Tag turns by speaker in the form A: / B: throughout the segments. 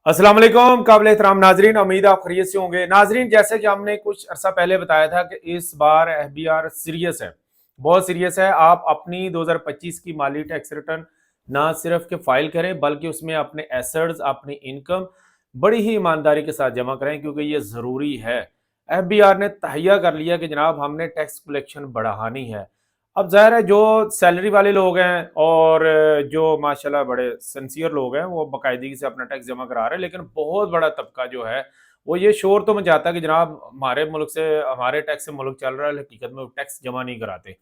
A: अस्सलाम वालेकुम काबिल एहतराम नाजरीन, उम्मीद आप खैरियत से होंगे। नाजरीन, जैसे कि हमने कुछ अरसा पहले बताया था कि इस बार एफबीआर सीरियस है, बहुत सीरियस है। आप अपनी 2025 की माली टैक्स रिटर्न ना सिर्फ के फाइल करें बल्कि उसमें अपने एसेट्स, अपनी इनकम बड़ी ही ईमानदारी के साथ जमा करें, क्योंकि ये ज़रूरी है। एफबीआर ने तहैया कर लिया कि जनाब हमने टैक्स कलेक्शन बढ़ानी है। अब ज़ाहिर है जो सैलरी वाले लोग हैं और जो माशाल्लाह बड़े सिंसियर लोग हैं वो बाकायदगी से अपना टैक्स जमा करा रहे हैं, लेकिन बहुत बड़ा तबका जो है वो ये शोर तो मचाता है कि जनाब हमारे मुल्क से, हमारे टैक्स से मुल्क चल रहा है, हकीकत में वो टैक्स जमा नहीं कराते।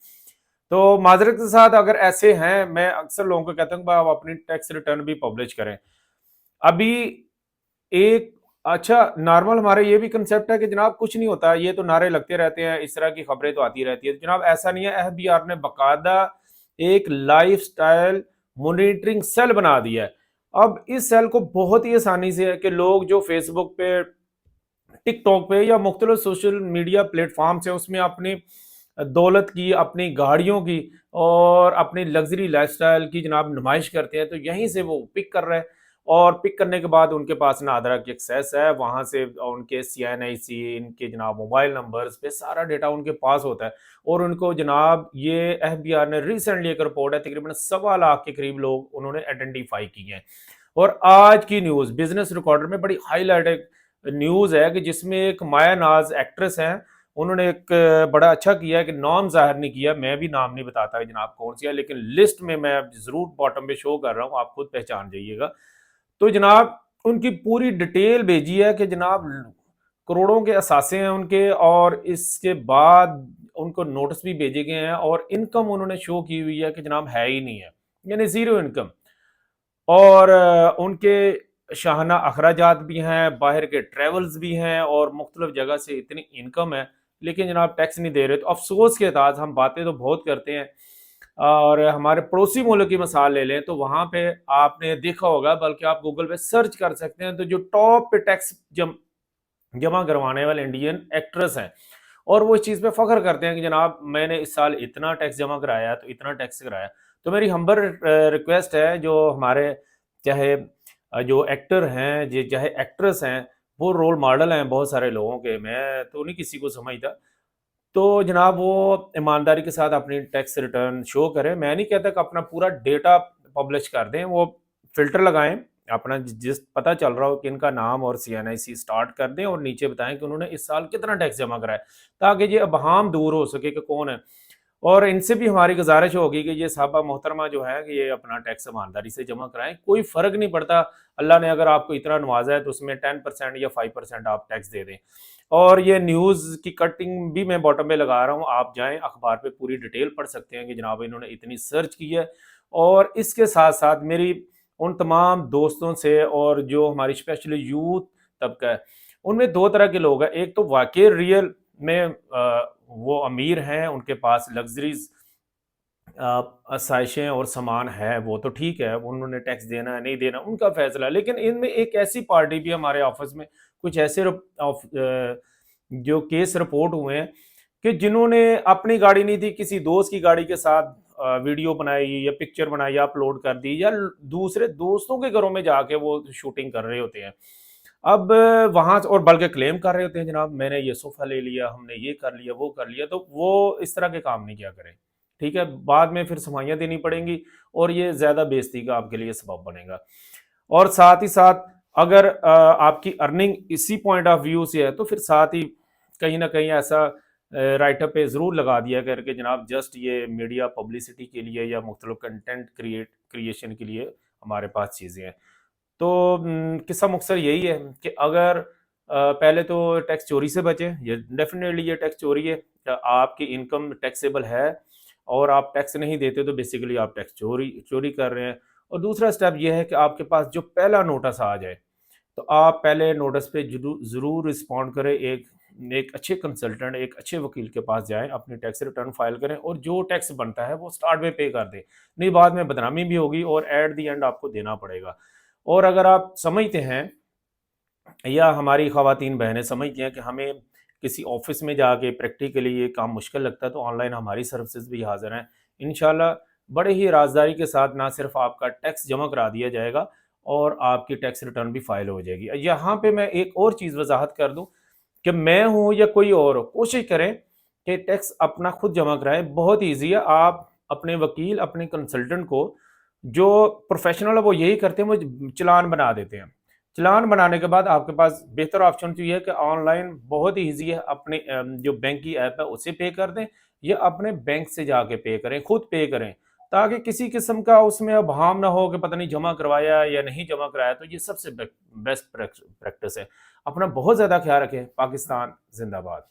A: तो माजरत के साथ अगर ऐसे हैं, मैं अक्सर लोगों को कहता हूँ कि आप अपनी टैक्स रिटर्न भी पब्लिश करें। अभी एक अच्छा नॉर्मल हमारे ये भी कंसेप्ट है कि जनाब कुछ नहीं होता, ये तो नारे लगते रहते हैं, इस तरह की खबरें तो आती रहती है। तो जनाब ऐसा नहीं है, एफबीआर ने बाकायदा एक लाइफस्टाइल मॉनिटरिंग सेल बना दिया है। अब इस सेल को बहुत ही आसानी से है कि लोग जो फेसबुक पे, टिकटॉक पे या मुख्तलिफ सोशल मीडिया प्लेटफॉर्म से उसमें अपनी दौलत की, अपनी गाड़ियों की और अपनी लग्जरी लाइफस्टाइल की जनाब नुमाइश करते हैं, तो यहीं से वो पिक कर रहे हैं। और पिक करने के बाद उनके पास ना आधार की एक्सेस है, वहाँ से उनके CNIC, इनके जनाब मोबाइल नंबर्स पे सारा डेटा उनके पास होता है। और उनको जनाब ये एफबीआर ने रिसेंटली एक रिपोर्ट है, तकरीबन 1.25 लाख के करीब लोग उन्होंने आइडेंटिफाई किए हैं। और आज की न्यूज़ बिजनेस रिकॉर्डर में बड़ी हाईलाइटेड न्यूज़ है कि जिसमें एक माया नाज एक्ट्रेस हैं, उन्होंने एक बड़ा अच्छा किया है कि नाम ज़ाहिर नहीं किया, मैं भी नाम नहीं बताता जनाब कौन सी है, लेकिन लिस्ट में मैं ज़रूर बॉटम पे शो कर रहा हूँ, आप खुद पहचान जाइएगा। तो जनाब उनकी पूरी डिटेल भेजी है कि जनाब करोड़ों के असासे हैं उनके, और इसके बाद उनको नोटिस भी भेजे गए हैं और इनकम उन्होंने शो की हुई है कि जनाब है ही नहीं है, यानी ज़ीरो इनकम। और उनके शाहाना अखराजात भी हैं, बाहर के ट्रेवल्स भी हैं और मुख्तलिफ जगह से इतनी इनकम है, लेकिन जनाब टैक्स नहीं दे रहे। तो अफसोस के साथ हम बातें तो बहुत करते हैं, और हमारे पड़ोसी मुल्क की मिसाल ले लें तो वहाँ पे आपने देखा होगा, बल्कि आप गूगल पे सर्च कर सकते हैं, तो जो टॉप पे टैक्स जमा करवाने वाले इंडियन एक्ट्रेस हैं, और वो इस चीज़ पे फख्र करते हैं कि जनाब मैंने इस साल इतना टैक्स जमा कराया, तो इतना टैक्स कराया। तो मेरी हम्बर रिक्वेस्ट है, जो हमारे चाहे जो एक्टर हैं, चाहे एक्ट्रेस हैं, वो रोल मॉडल हैं बहुत सारे लोगों के, मैं तो नहीं किसी को समझता। तो जनाब वो ईमानदारी के साथ अपनी टैक्स रिटर्न शो करें। मैं नहीं कहता कि अपना पूरा डेटा पब्लिश कर दें, वो फ़िल्टर लगाएँ, अपना जिस पता चल रहा हो कि इनका नाम और CNIC स्टार्ट कर दें और नीचे बताएँ कि उन्होंने इस साल कितना टैक्स जमा कराया, ताकि ये अबहम दूर हो सके कि कौन है। और इनसे भी हमारी गुज़ारिश होगी कि ये साहबा मोहतरमा जो है कि ये अपना टैक्स ईमानदारी से जमा कराएँ। कोई फ़र्क नहीं पड़ता, अल्लाह ने अगर आपको इतना नवाज़ा है तो उसमें 10% या 5% आप टैक्स दे दें। और ये न्यूज़ की कटिंग भी मैं बॉटम में लगा रहा हूँ, आप जाएँ अखबार पे पूरी डिटेल पढ़ सकते हैं कि जनाब इन्होंने इतनी सर्च की है। और इसके साथ-साथ मेरी उन तमाम दोस्तों से, और जो हमारी स्पेशली यूथ तबका है, उनमें 2 तरह के लोग हैं। एक तो वाक़ई रियल में वो अमीर हैं, उनके पास लग्ज़रीज़ आसाइशें और सामान है, वो तो ठीक है, उन्होंने टैक्स देना है, नहीं देना, उनका फ़ैसला है। लेकिन इनमें एक ऐसी पार्टी भी है हमारे ऑफ़िस में, कुछ ऐसे जो केस रिपोर्ट हुए हैं कि जिन्होंने अपनी गाड़ी नहीं थी, किसी दोस्त की गाड़ी के साथ वीडियो बनाई या पिक्चर बनाई या अपलोड कर दी, या दूसरे दोस्तों के घरों में जाके वो शूटिंग कर रहे होते हैं। अब वहाँ से और बल्कि क्लेम कर रहे होते हैं, जनाब मैंने ये सोफ़ा ले लिया, हमने ये कर लिया, वो कर लिया, तो वो इस तरह के काम नहीं किया करें। ठीक है? बाद में फिर सफाइयाँ देनी पड़ेंगी और ये ज़्यादा बेइज़्ज़ती का आपके लिए सबब बनेगा। और साथ ही साथ अगर आपकी अर्निंग इसी पॉइंट ऑफ व्यू से है, तो फिर साथ ही कहीं न कहीं ऐसा राइटअप पे ज़रूर लगा दिया करके जनाब जस्ट ये मीडिया पब्लिसिटी के लिए या मुख्तलिफ कंटेंट क्रिएशन के लिए हमारे पास चीज़ें हैं। तो किस्सा मुख्तसर यही है कि अगर पहले तो टैक्स चोरी से बचें, ये डेफ़िनेटली ये टैक्स चोरी है। आपकी इनकम टैक्सेबल है और आप टैक्स नहीं देते, तो बेसिकली आप टैक्स चोरी चोरी कर रहे हैं। और दूसरा स्टेप ये है कि आपके पास जो पहला नोटिस आ जाए, तो आप पहले नोटिस पे ज़रूर रिस्पॉन्ड करें। एक एक अच्छे कंसल्टेंट, एक अच्छे वकील के पास जाएँ, अपनी टैक्स रिटर्न फाइल करें और जो टैक्स बनता है वो स्टार्ट में पे कर दें। नहीं बाद में बदनामी भी होगी और एट द एंड आपको देना पड़ेगा। और अगर आप समझते हैं, या हमारी ख़वातीन बहनें समझती हैं कि हमें किसी ऑफ़िस में जाके प्रैक्टिकली ये काम मुश्किल लगता है, तो ऑनलाइन हमारी सर्विसेज़ भी हाज़िर हैं। इंशाल्लाह बड़े ही राज़दारी के साथ ना सिर्फ़ आपका टैक्स जमा करा दिया जाएगा, اور آپ کی ٹیکس ریٹرن بھی فائل ہو جائے گی. یہاں پہ میں ایک اور چیز وضاحت کر دوں کہ میں ہوں یا کوئی اور ہو، کوشش کریں کہ ٹیکس اپنا خود جمع کرائیں. بہت ایزی ہے. آپ اپنے وکیل، اپنے کنسلٹنٹ کو، جو پروفیشنل ہے وہ یہی کرتے ہیں، وہ چلان بنا دیتے ہیں. چلان بنانے کے بعد آپ کے پاس بہتر آپشن تو یہ ہے کہ آن لائن بہت ایزی ہے، اپنے جو بینک کی ایپ ہے اسے پے کر دیں، یا اپنے بینک سے جا کے پے کریں، خود پے کریں، تاکہ کسی قسم کا اس میں ابہام نہ ہو کہ پتہ نہیں جمع کروایا یا نہیں جمع کرایا. تو یہ سب سے بیسٹ پریکٹس ہے. اپنا بہت زیادہ خیال رکھیں. پاکستان زندہ باد.